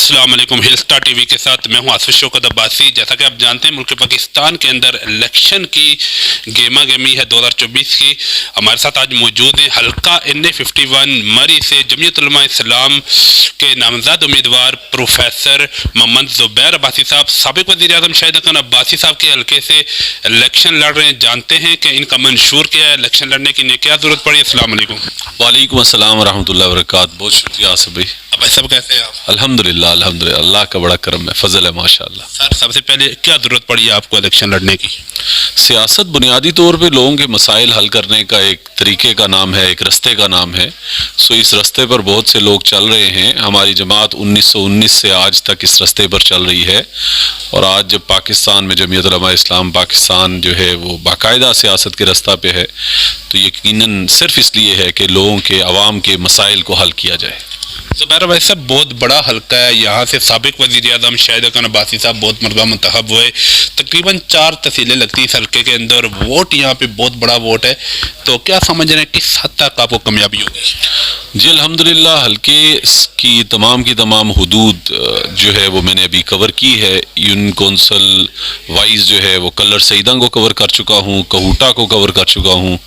السلام علیکم، ہلسٹا T V کے ساتھ میں ہوں آصف شوکت عباسی۔ جیسا کہ آپ جانتے ہیں ملک پاکستان کے اندر الیکشن کی گیما گیمی ہے 2024 کی۔ ہمارے ساتھ آج موجود ہیں حلقہ NA51 مری سے جمعیت علماء اسلام کے نامزد امیدوار پروفیسر محمد زبیر عباسی صاحب، سابق وزیر اعظم شاہد حسن عباسی صاحب کے حلقے سے الیکشن لڑ رہے ہیں۔ جانتے ہیں کہ ان کا منشور کیا ہے، الیکشن لڑنے کی انہیں کیا ضرورت پڑی۔ السلام علیکم۔ وعلیکم السلام ورحمۃ اللہ وبرکاتہ۔ بہت شکریہ آصف بھائی۔ بھائی صاحب کیسے ہیں آپ؟ الحمدللہ اللہ کا بڑا کرم ہے، فضل ہے ماشاءاللہ۔ سر سب سے پہلے کیا ضرورت پڑی ہے آپ کو الیکشن لڑنے کی؟ سیاست بنیادی طور پہ لوگوں کے مسائل حل کرنے کا ایک طریقے کا نام ہے، ایک رستے کا نام ہے۔ اس رستے پر بہت سے لوگ چل رہے ہیں۔ ہماری جماعت 1919 سے آج تک اس رستے پر چل رہی ہے، اور آج جب پاکستان میں جمعیت علماء اسلام پاکستان جو ہے وہ باقاعدہ سیاست کے رستہ پہ ہے، تو یقیناً صرف اس لیے ہے کہ لوگوں کے عوام کے مسائل کو حل کیا جائے۔ زبیر بھائی صاحب بہت بڑا حلقہ ہے، یہاں سے سابق وزیر اعظم شاہد حسن عباسی صاحب بہت مرتبہ منتخب ہوئے، تقریباً 4 تحصیلیں لگتی ہیں اس حلقے کے اندر، ووٹ یہاں پہ بہت بڑا ووٹ ہے، تو کیا سمجھ رہے ہیں کس حد تک آپ کو کامیابی ہوگی؟ جی الحمدللہ، حلقے کی تمام حدود جو ہے وہ میں نے ابھی کور کی ہے۔ یونین کونسل وائز جو ہے وہ کلر سیداں کو کور کر چکا ہوں، کہوٹا کو کور کر چکا ہوں،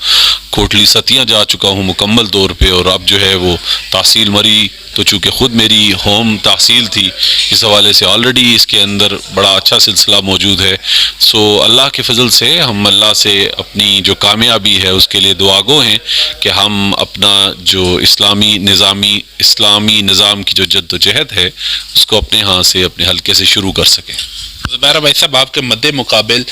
کوٹلی ستیاں جا چکا ہوں مکمل طور پہ، اور اب جو ہے وہ تحصیل مری تو چونکہ خود میری ہوم تحصیل تھی، اس حوالے سے آلریڈی اس کے اندر بڑا اچھا سلسلہ موجود ہے۔ سو اللہ کے فضل سے ہم اللہ سے اپنی جو کامیابی ہے اس کے لیے دعا گو ہیں کہ ہم اپنا جو اسلامی نظام کی جو جد و جہد ہے اس کو اپنے ہاں سے اپنے حلقے سے شروع کر سکیں۔ زبیر بھائی صاحب آپ کے مد مقابل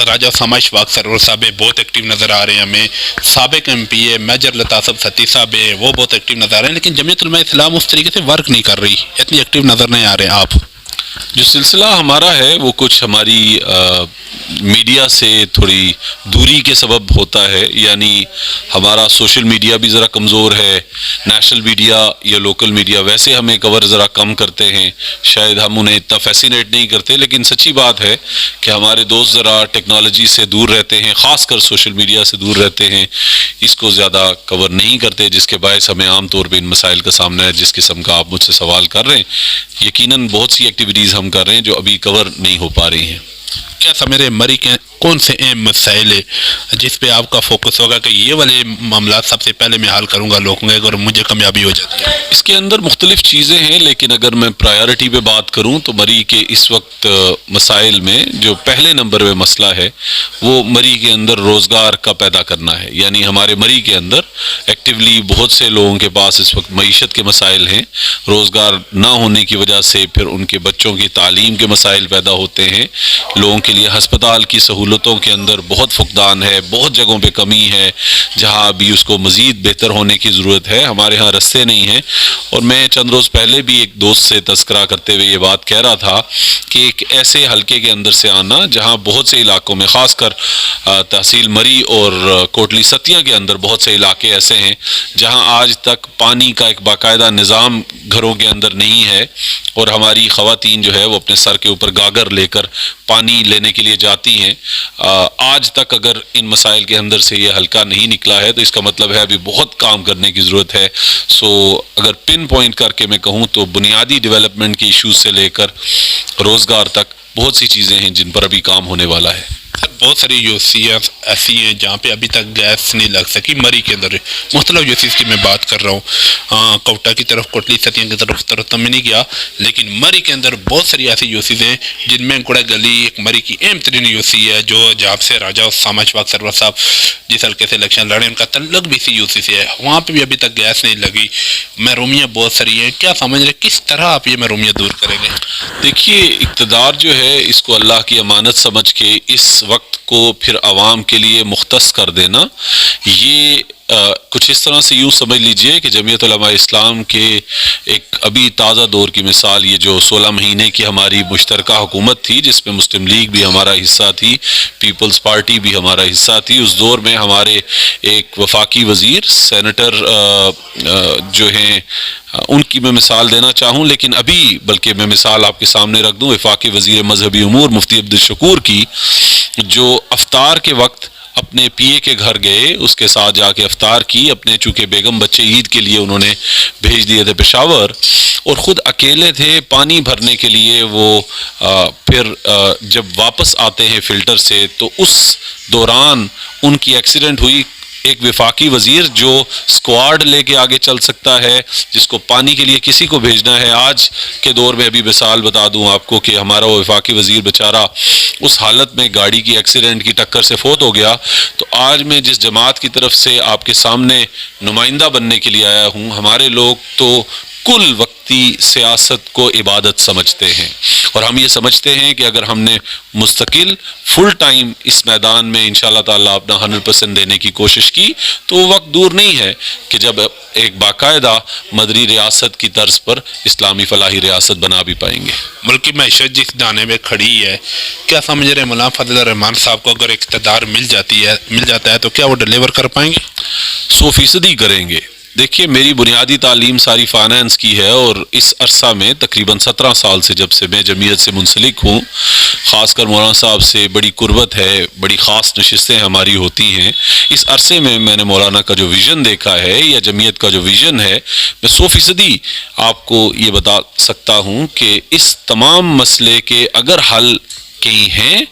راجہ اسامہ اشفاق سرور صاحب بہت ایکٹیو نظر آ رہے ہیں ہمیں، سابق MP میجر لطاف ستی صاحب وہ بہت ایکٹیو نظر آ رہے ہیں، لیکن جمعیت علماء اسلام اس طریقے سے ورک نہیں کر رہی، اتنی ایکٹیو نظر نہیں آ رہے ہیں آپ۔ جو سلسلہ ہمارا ہے وہ کچھ ہماری میڈیا سے تھوڑی دوری کے سبب ہوتا ہے، یعنی ہمارا سوشل میڈیا بھی ذرا کمزور ہے، نیشنل میڈیا یا لوکل میڈیا ویسے ہمیں کور ذرا کم کرتے ہیں، شاید ہم انہیں اتنا فیسینیٹ نہیں کرتے، لیکن سچی بات ہے کہ ہمارے دوست ذرا ٹیکنالوجی سے دور رہتے ہیں، خاص کر سوشل میڈیا سے دور رہتے ہیں، اس کو زیادہ کور نہیں کرتے، جس کے باعث ہمیں عام طور پہ ان مسائل کا سامنا ہے جس قسم کا آپ مجھ سے سوال کر رہے ہیں۔ یقیناً بہت سی ایکٹیویٹیز ہم کر رہے ہیں جو ابھی کور نہیں ہو پا رہی ہیں۔ کیا سمجھ مری کے کون سے اہم مسائل ہے جس پہ آپ کا فوکس ہوگا کہ یہ والے معاملات سب سے پہلے میں حل کروں گا لوگوں کے اور مجھے کامیابی ہو جاتی ہے؟ اس کے اندر مختلف چیزیں ہیں، لیکن اگر میں پرائیورٹی پہ بات کروں تو مری کے اس وقت مسائل میں جو پہلے نمبر پہ مسئلہ ہے وہ مری کے اندر روزگار کا پیدا کرنا ہے۔ یعنی ہمارے مری کے اندر ایکٹیولی بہت سے لوگوں کے پاس اس وقت معیشت کے مسائل ہیں، روزگار نہ ہونے کی وجہ سے پھر ان کے بچوں کی تعلیم کے مسائل پیدا ہوتے ہیں، لوگوں کے لیے ہسپتال کی سہولتوں کے اندر بہت فقدان ہے، بہت جگہوں پہ کمی ہے جہاں ابھی اس کو مزید بہتر ہونے کی ضرورت ہے، ہمارے ہاں رستے نہیں ہیں۔ اور میں چند روز پہلے بھی ایک دوست سے تذکرہ کرتے ہوئے یہ بات کہہ رہا تھا کہ ایک ایسے حلقے کے اندر سے آنا جہاں بہت سے علاقوں میں خاص کر تحصیل مری اور کوٹلی ستیاں کے اندر بہت سے علاقے ایسے ہیں جہاں آج تک پانی کا ایک باقاعدہ نظام گھروں کے اندر نہیں ہے، اور ہماری خواتین جو ہے وہ اپنے سر کے اوپر گاگر لے کر پانی لینے کے لیے جاتی ہیں۔ آج تک اگر ان مسائل کے اندر سے یہ حلقہ نہیں نکلا ہے تو اس کا مطلب ہے ابھی بہت کام کرنے کی ضرورت ہے۔ سو اگر پن پوائنٹ کر کے میں کہوں تو بنیادی ڈیولپمنٹ کے ایشوز سے لے کر روزگار تک بہت سی چیزیں ہیں جن پر ابھی کام ہونے والا ہے۔ بہت ساری یونیورسٹیاں ایسی ہیں جہاں پہ ابھی تک گیس نہیں لگ سکی، مری کے اندر مختلف یونیورسٹیز کی میں بات کر رہا ہوں، کوٹا کی طرف کوٹلی ستیاں کی طرف تو میں نہیں گیا، لیکن مری کے اندر بہت ساری ایسی یونیورسٹیز ہیں جن میں گڑا گلی ایک مری کی اہم ترین یونیورسٹی ہے جو جہاں سے راجہ اسامہ اشفاق سرور صاحب جس حلقے سے الیکشن لڑے ان کا تعلق بھی اسی یونیورسٹی سے ہے، وہاں پہ بھی ابھی تک گیس نہیں لگی، محرومیاں بہت ساری ہیں۔ کیا سمجھ رہے کس طرح آپ یہ محرومیت دور کریں گے؟ دیکھیے، اقتدار جو ہے اس کو اللہ کی امانت سمجھ کے اس وقت کو پھر عوام کے لیے مختص کر دینا، یہ کچھ اس طرح سے یوں سمجھ لیجئے کہ جمعیت علماء اسلام کے ایک ابھی تازہ دور کی مثال یہ جو 16 مہینے کی ہماری مشترکہ حکومت تھی جس میں مسلم لیگ بھی ہمارا حصہ تھی، پیپلز پارٹی بھی ہمارا حصہ تھی، اس دور میں ہمارے ایک وفاقی وزیر سینیٹر جو ہیں ان کی میں مثال دینا چاہوں، لیکن ابھی بلکہ میں مثال آپ کے سامنے رکھ دوں وفاقی وزیر مذہبی امور مفتی عبدالشکور کی، جو افطار کے وقت اپنے پی اے کے گھر گئے, اس کے ساتھ جا کے افطار کی. اپنے چونکہ بیگم بچے عید کے لیے انہوں نے بھیج دیے تھے پشاور, اور خود اکیلے تھے پانی بھرنے کے لیے. وہ پھر جب واپس آتے ہیں فلٹر سے تو اس دوران ان کی ایکسیڈنٹ ہوئی. ایک وفاقی وزیر جو اسکواڈ لے کے آگے چل سکتا ہے, جس کو پانی کے لیے کسی کو بھیجنا ہے. آج کے دور میں ابھی مثال بتا دوں آپ کو کہ ہمارا وہ وفاقی وزیر بیچارہ اس حالت میں گاڑی کی ایکسیڈنٹ کی ٹکر سے فوت ہو گیا. تو آج میں جس جماعت کی طرف سے آپ کے سامنے نمائندہ بننے کے لیے آیا ہوں, ہمارے لوگ تو کل وقتی سیاست کو عبادت سمجھتے ہیں, اور ہم یہ سمجھتے ہیں کہ اگر ہم نے مستقل فل ٹائم اس میدان میں انشاءاللہ تعالیٰ اپنا 100% دینے کی کوشش کی تو وہ وقت دور نہیں ہے کہ جب ایک باقاعدہ مدنی ریاست کی طرز پر اسلامی فلاحی ریاست بنا بھی پائیں گے. ملک کی معیشت جس دانے میں کھڑی ہے, کیا سمجھ رہے ہیں مولانا فضل الرحمان صاحب کو اگر اقتدار مل جاتا ہے تو کیا وہ ڈیلیور کر پائیں گے؟ 100% کریں گے. دیکھیے میری بنیادی تعلیم ساری فائنانس کی ہے, اور اس عرصہ میں تقریباً 17 سال سے جب سے میں جمعیت سے منسلک ہوں, خاص کر مولانا صاحب سے بڑی قربت ہے, بڑی خاص نشستیں ہماری ہوتی ہیں. اس عرصے میں میں نے مولانا کا جو ویژن دیکھا ہے یا جمعیت کا جو ویژن ہے, میں 100% آپ کو یہ بتا سکتا ہوں کہ اس تمام مسئلے کے اگر حل کہیں ہیں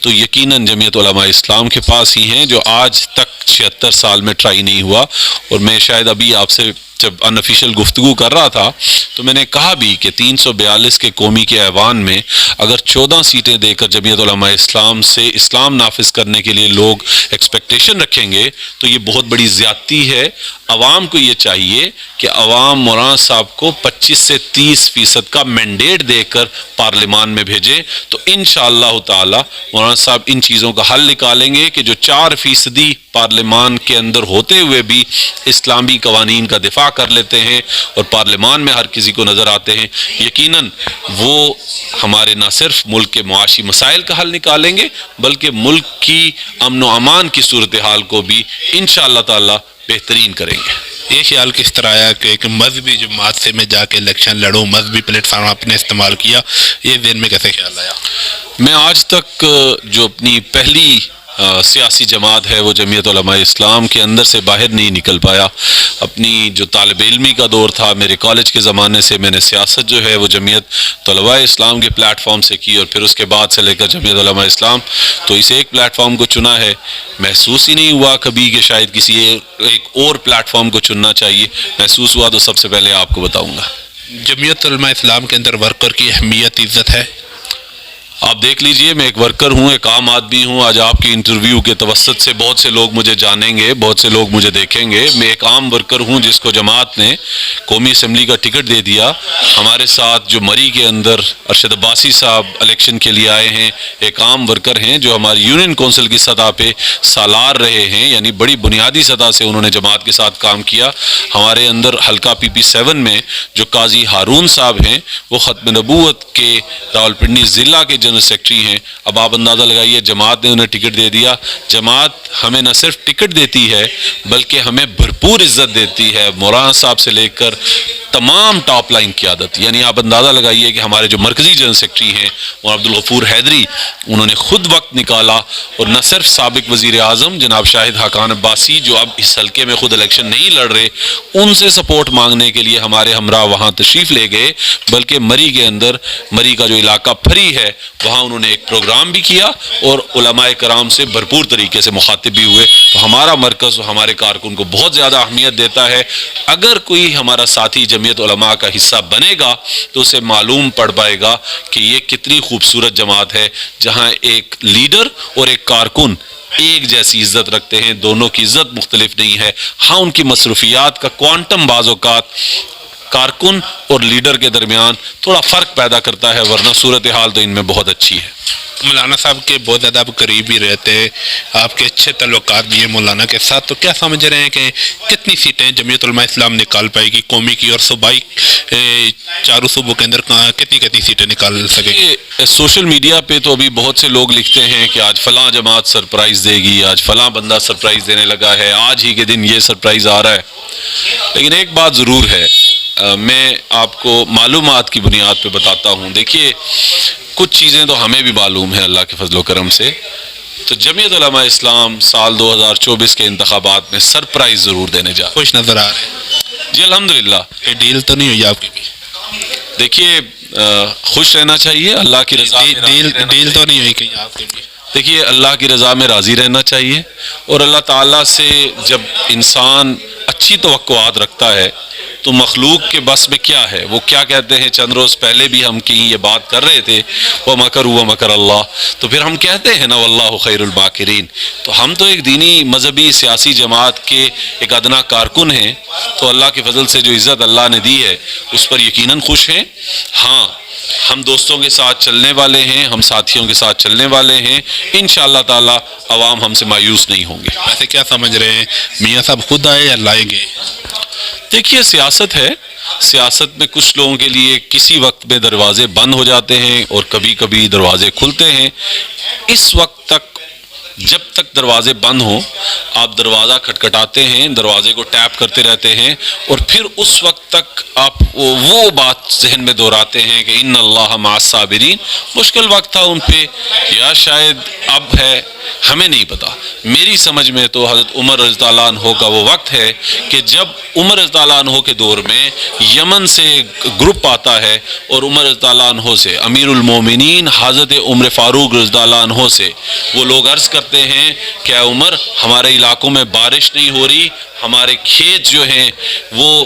تو یقیناً جمعیت علماء اسلام کے پاس ہی ہیں, جو آج تک 76 سال میں ٹرائی نہیں ہوا. اور میں شاید ابھی آپ سے جب انافیشل گفتگو کر رہا تھا تو میں نے کہا بھی کہ 342 کے قومی کے ایوان میں اگر 14 سیٹیں دے کر جمعیت علماء اسلام سے اسلام نافذ کرنے کے لیے لوگ ایکسپیکٹیشن رکھیں گے تو یہ بہت بڑی زیادتی ہے. عوام کو یہ چاہیے کہ عوام مولانا صاحب کو 25 سے 30% کا مینڈیٹ دے کر پارلیمان میں بھیجے, تو انشاءاللہ تعالی مولانا صاحب ان چیزوں کا حل نکالیں گے کہ جو 4% پارلیمان کے اندر ہوتے ہوئے بھی اسلامی قوانین کا دفاع کر لیتے ہیں اور پارلیمان میں ہر کسی کو نظر آتے ہیں, یقیناً وہ ہمارے نہ صرف ملک کے معاشی مسائل کا حل نکالیں گے بلکہ ملک کی امن و امان کی صورتحال کو بھی انشاءاللہ تعالی بہترین کریں گے. یہ خیال کس طرح آیا کہ ایک مذہبی جماعت سے میں جا کے الیکشن لڑوں, مذہبی پلیٹ فارم آپ نے استعمال کیا, یہ ذہن میں کیسے خیال آیا؟ میں آج تک جو اپنی پہلی سیاسی جماعت ہے وہ جمعیت علماء اسلام کے اندر سے باہر نہیں نکل پایا. اپنی جو طالب علمی کا دور تھا میرے کالج کے زمانے سے میں نے سیاست جو ہے وہ جمعیت طلباء اسلام کے پلیٹ فارم سے کی, اور پھر اس کے بعد سے لے کر جمعیت علماء اسلام تو اس ایک پلیٹ فارم کو چنا ہے. محسوس ہی نہیں ہوا کبھی کہ شاید کسی ایک اور پلیٹ فارم کو چننا چاہیے. محسوس ہوا تو سب سے پہلے آپ کو بتاؤں گا. جمعیت علماء اسلام کے اندر ورکر کی اہمیت عزت ہے. آپ دیکھ لیجئے میں ایک ورکر ہوں, ایک عام آدمی ہوں. آج آپ کی انٹرویو کے توسط سے بہت سے لوگ مجھے جانیں گے, بہت سے لوگ مجھے دیکھیں گے. میں ایک عام ورکر ہوں جس کو جماعت نے قومی اسمبلی کا ٹکٹ دے دیا. ہمارے ساتھ جو مری کے اندر ارشد عباسی صاحب الیکشن کے لیے آئے ہیں, ایک عام ورکر ہیں جو ہماری یونین کونسل کی سطح پہ سالار رہے ہیں, یعنی بڑی بنیادی سطح سے انہوں نے جماعت کے ساتھ کام کیا. ہمارے اندر حلقہ PP7 میں جو قاضی ہارون صاحب ہیں وہ ختم نبوت کے راولپنڈی ضلع کے جنرل سیکرٹری ہیں. اب آپ اندازہ لگائیے جماعت نے انہیں ٹکٹ دے دیا. جماعت ہمیں نہ صرف ٹکٹ دیتی ہے بلکہ ہمیں بھرپور عزت دیتی ہے, مولانا صاحب سے لے کر تمام ٹاپ لائن قیادت. یعنی آپ اندازہ لگائیے کہ ہمارے جو مرکزی جنرل سیکرٹری ہیں مولانا عبدالغفور حیدری, انہوں نے خود وقت نکالا, اور نہ صرف سابق وزیر اعظم جناب شاہد حقان عباسی جو اب اس حلقے میں خود الیکشن نہیں لڑ رہے, ان سے سپورٹ مانگنے کے لیے ہمارے ہمراہ وہاں تشریف لے گئے, بلکہ مری کے اندر مری کا جو علاقہ پھری ہے وہاں انہوں نے ایک پروگرام بھی کیا اور علماء کرام سے بھرپور طریقے سے مخاطب بھی ہوئے. تو ہمارا مرکز ہمارے کارکن کو بہت زیادہ اہمیت دیتا ہے. اگر کوئی ہمارا ساتھی جمعیت علماء کا حصہ بنے گا تو اسے معلوم پڑ پائے گا کہ یہ کتنی خوبصورت جماعت ہے جہاں ایک لیڈر اور ایک کارکن ایک جیسی عزت رکھتے ہیں. دونوں کی عزت مختلف نہیں ہے. ہاں ان کی مصروفیات کا کوانٹم بعض اوقات کارکن اور لیڈر کے درمیان تھوڑا فرق پیدا کرتا ہے, ورنہ صورتحال تو ان میں بہت اچھی ہے. مولانا صاحب کے بہت زیادہ آپ قریب بھی رہتے, آپ کے اچھے تعلقات بھی ہیں مولانا کے ساتھ, تو کیا سمجھ رہے ہیں کہ کتنی سیٹیں جمعیت علماء اسلام نکال پائے گی قومی کی اور صوبائی چاروں صوبوں کے اندر کتنی سیٹیں نکال سکے گی؟ سوشل میڈیا پہ تو ابھی بہت سے لوگ لکھتے ہیں کہ آج فلاں جماعت سرپرائز دے گی, آج فلاں بندہ سرپرائز دینے لگا ہے, آج ہی کے دن یہ سرپرائز آ رہا ہے. لیکن ایک بات ضرور ہے, میں آپ کو معلومات کی بنیاد پہ بتاتا ہوں. دیکھیے کچھ چیزیں تو ہمیں بھی معلوم ہے اللہ کے فضل و کرم سے. تو جمعیت علماء اسلام سال 2024 کے انتخابات میں سرپرائز ضرور دینے جا رہے خوش نظر آ رہے ہیں. ہیں. جی الحمدللہ. یہ ڈیل تو نہیں ہوئی آپ کی بھی؟ دیکھیے خوش رہنا چاہیے, اللہ کی رضا میں راضی رہنا ڈیل تو نہیں ہوئی کہیں آپ کی بھی؟ دیکھیے اللہ کی رضا میں راضی رہنا چاہیے, اور اللہ تعالیٰ سے جب انسان اچھی توقعات رکھتا ہے تو مخلوق کے بس میں کیا ہے. وہ کیا کہتے ہیں, چند روز پہلے بھی ہم کہیں یہ بات کر رہے تھے, وَمَكَرُوا وَمَكَرَ اللَّهُ, تو پھر ہم کہتے ہیں نا وَاللَّهُ خَيْرُ الْمَاكِرِينَ. تو ہم تو ایک دینی مذہبی سیاسی جماعت کے ایک ادنا کارکن ہیں, تو اللہ کے فضل سے جو عزت اللہ نے دی ہے اس پر یقیناً خوش ہیں. ہاں ہم دوستوں کے ساتھ چلنے والے ہیں, ہم ساتھیوں کے ساتھ چلنے والے ہیں, انشاءاللہ تعالی عوام ہم سے مایوس نہیں ہوں گے. ویسے کیا سمجھ رہے ہیں, میاں صاحب خود آئے یا لائیں گے؟ دیکھیے سیاست ہے, سیاست میں کچھ لوگوں کے لیے کسی وقت میں دروازے بند ہو جاتے ہیں اور کبھی کبھی دروازے کھلتے ہیں. اس وقت تک جب تک دروازے بند ہوں آپ دروازہ کھٹکھٹاتے ہیں, دروازے کو ٹیپ کرتے رہتے ہیں, اور پھر اس وقت تک آپ وہ بات ذہن میں دہراتے ہیں کہ ان اللہ مع الصابرین. مشکل وقت تھا ان پہ, یا شاید اب ہے, ہمیں نہیں پتا. میری سمجھ میں تو حضرت عمر رضی اللہ عنہ کا وہ وقت ہے کہ جب عمر رضی اللہ عنہ کے دور میں یمن سے گروپ آتا ہے, اور عمر رضی اللہ عنہ سے, امیر المومنین حضرت عمر فاروق رضی اللہ عنہ سے وہ لوگ عرض کرتے ہیں کہ اے عمر ہمارے علاقوں میں بارش نہیں ہو رہی, ہمارے کھیت جو ہیں وہ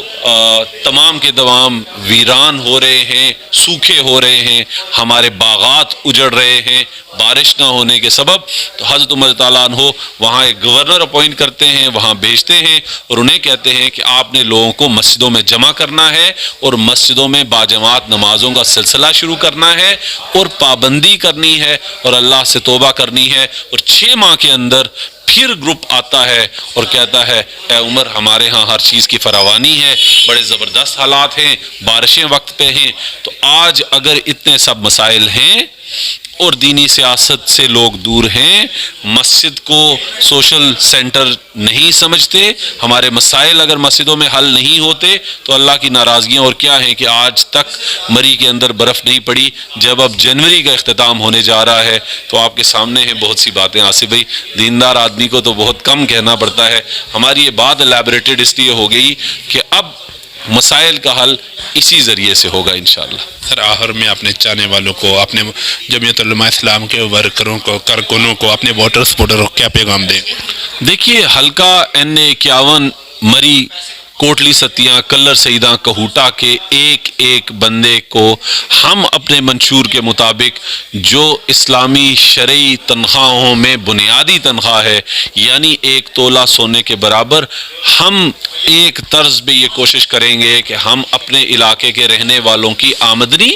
تمام کے تمام ویران ہو رہے ہیں, سوکھے ہو رہے ہیں, ہمارے باغات اجڑ رہے ہیں بارش نہ ہونے کے سبب. تو حضرت عمر تعالیٰ عنہ وہاں ایک گورنر اپوائنٹ کرتے ہیں, وہاں بھیجتے ہیں, اور انہیں کہتے ہیں کہ آپ نے لوگوں کو مسجدوں میں جمع کرنا ہے اور مسجدوں میں باجماعت نمازوں کا سلسلہ شروع کرنا ہے, اور پابندی کرنی ہے, اور اللہ سے توبہ کرنی ہے. اور 6 ماہ کے اندر پھر گروپ آتا ہے اور کہتا ہے اے عمر ہمارے ہاں ہر چیز کی فراوانی ہے, بڑے زبردست حالات ہیں, بارشیں وقت پہ ہیں. تو آج اگر اتنے سب مسائل ہیں اور دینی سیاست سے لوگ دور ہیں, مسجد کو سوشل سینٹر نہیں سمجھتے, ہمارے مسائل اگر مسجدوں میں حل نہیں ہوتے تو اللہ کی ناراضگیاں اور کیا ہیں کہ آج تک مری کے اندر برف نہیں پڑی. جب اب جنوری کا اختتام ہونے جا رہا ہے تو آپ کے سامنے ہیں بہت سی باتیں. آصف بھائی دیندار آدمی کو تو بہت کم کہنا پڑتا ہے, ہماری یہ بات الیبریٹڈ اس لیے ہو گئی کہ اب مسائل کا حل اسی ذریعے سے ہوگا انشاءاللہ. سر آخر میں اپنے چاہنے والوں کو, اپنے جمعیت علماء اسلام کے ورکروں کو, کارکنوں کو, اپنے ووٹر سپورٹروں کو کیا پیغام دیں گے؟ دیکھیے حلقہ N51 مری کوٹلی ستیاں کلر سیداں کہوٹا کے ایک ایک بندے کو ہم اپنے منشور کے مطابق جو اسلامی شرعی تنخواہوں میں بنیادی تنخواہ ہے, یعنی 1 تولہ سونے کے برابر, ہم ایک طرز پہ یہ کوشش کریں گے کہ ہم اپنے علاقے کے رہنے والوں کی آمدنی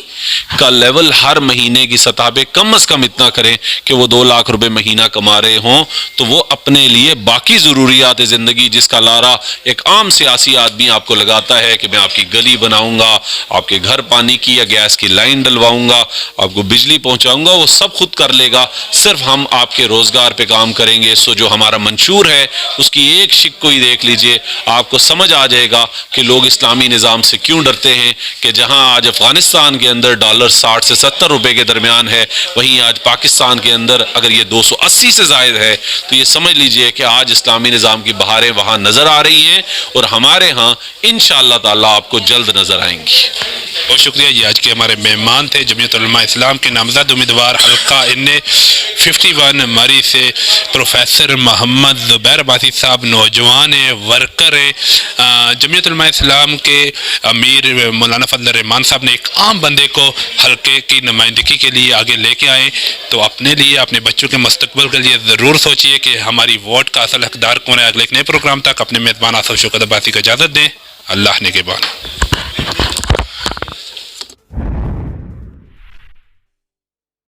کا لیول ہر مہینے کی سطح پہ کم از کم اتنا کریں کہ وہ 2 لاکھ روپے مہینہ کما رہے ہوں, تو وہ اپنے لیے باقی ضروریات زندگی جس کا لارا ایک عام سیاسی آدمی آپ کو لگاتا ہے کہ میں آپ کی گلی بناؤں گا, آپ کے گھر پانی کی یا گیس کی لائن ڈلواؤں گا, آپ کو بجلی پہنچاؤں گا, وہ سب خود کر لے گا. صرف ہم آپ کے روزگار پہ کام کریں گے. سو جو ہمارا منشور ہے اس کی ایک شق کو ہی دیکھ لیجئے, آپ کو سمجھ آ جائے گا کہ لوگ اسلامی نظام سے کیوں ڈرتے ہیں. کہ جہاں آج افغانستان کے اندر ڈالر 60 سے 70 روپے کے درمیان ہے, وہیں آج پاکستان کے اندر اگر یہ 280 سے زائد ہے, تو یہ سمجھ لیجئے کہ آج اسلامی نظام کی بہاریں وہاں نظر آ رہی ہیں, اور ہمارے ہاں انشاءاللہ تعالیٰ آپ کو جلد نظر آئیں گی. بہت شکریہ جی. آج کے ہمارے مہمان تھے جمعیت علماء اسلام کے نامزد امیدوار حلقہ N51 مری سے پروفیسر محمد زبیر عباسی صاحب, نوجوان ورکر جمعیت علماء اسلام کے امیر مولانا فضل الرحمان صاحب نے ایک عام بندے کو حلقے کی نمائندگی کے لیے آگے لے کے آئے. تو اپنے لیے, اپنے بچوں کے مستقبل کے لیے ضرور سوچئے کہ ہماری ووٹ کا اصل حقدار کون ہے. اگلے ایک نئے پروگرام تک اپنے میزبان آصف شوکت عباسی کو اجازت دیں. اللہ نے کے بعد